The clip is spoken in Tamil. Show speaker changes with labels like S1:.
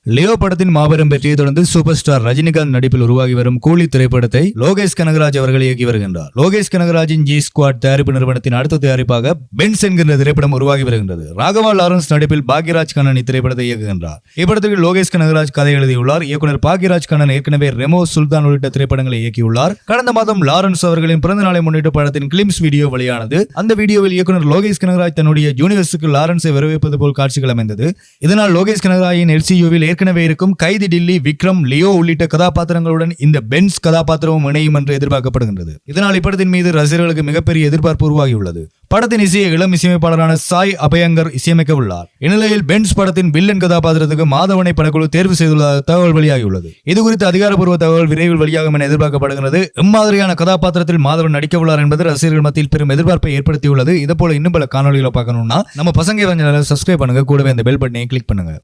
S1: லியோ படத்தின் மாபெரும் வெற்றியை தொடர்ந்து சூப்பர் ஸ்டார் ரஜினிகாந்த் நடிப்பில் உருவாகி வரும் கூலி திரைப்படத்தை லோகேஷ் கனகராஜ் அவர்கள் இயக்கி வருகின்றார். லோகேஷ் கனகராஜின் ஜி ஸ்குவாட் தயாரிப்பு நிறுவனத்தின் அடுத்த தயாரிப்பாக பென்ஸ் என்கின்ற திரைப்படம் உருவாகி வருகின்றது. ராகவா லாரன்ஸ் நடிப்பில் பாக்யராஜ் கண்ணன் இத்திரைப்படத்தை இயக்குகின்றார். இப்படத்துக்கு லோகேஷ் கனகராஜ் கதை எழுதியுள்ளார். இயக்குனர் பாக்யராஜ் கண்ணன் ஏற்கனவே ரெமோ, சுல்தான் உள்ளிட்ட திரைப்படங்களை இயக்கியுள்ளார். கடந்த மாதம் லாரன்ஸ் அவர்களின் பிறந்த நாளை முன்னிட்டு படத்தின் கிளிம்ஸ் வீடியோ வெளியானது. அந்த வீடியோவில் இயக்குனர் லோகேஷ் கனகராஜ் தன்னுடைய யூனிவர்ஸுக்கு லாரன்ஸை வரவேற்பது போல் காட்சிகள் அமைந்தது. இதனால் லோகேஷ் கனகராஜின் எல்சியூவில் ஏற்கனவே இருக்கும் கைதி டில்லி, விக்ரம், லியோ உள்ளிட்ட கதாபாத்திரங்களுடன் இந்த பென்ஸ் கதாபாத்திரமும் இணையும் என்று எதிர்பார்க்கப்படுகின்றது. இதனால் இப்படத்தின் மீது ரசிகர்களுக்கு மிகப்பெரிய எதிர்பார்ப்பு உருவாகியுள்ளது. படத்தின் இசையை இளம் இசையமைப்பாளரான சாய் அபயங்கர் இசையமைக்க உள்ளார். இந்நிலையில் பென்ஸ் படத்தின் வில்லன் கதாபாத்திரத்துக்கு மாதவனை படக்குழு தேர்வு செய்துள்ள தகவல் வெளியாகியுள்ளது. இதுகுறித்து அதிகாரப்பூர்வ தகவல் விரைவில் வெளியாகும் என எதிர்பார்க்கப்படுகிறது. இம்மாதிரியான கதாபாத்திரத்தில் மாதவன் நடிக்க உள்ளார் என்பது ரசிகர்கள் மத்தியில் பெரும் எதிர்பார்ப்பை ஏற்படுத்தியுள்ளது. இதுபோல இன்னும் பல காணொலிகளை பார்க்கணும்னா நம்ம பசங்க சப்ஸ்கிரைப் பண்ணுங்க, கூடவே இந்த பெல் பட்டனை கிளிக் பண்ணுங்க.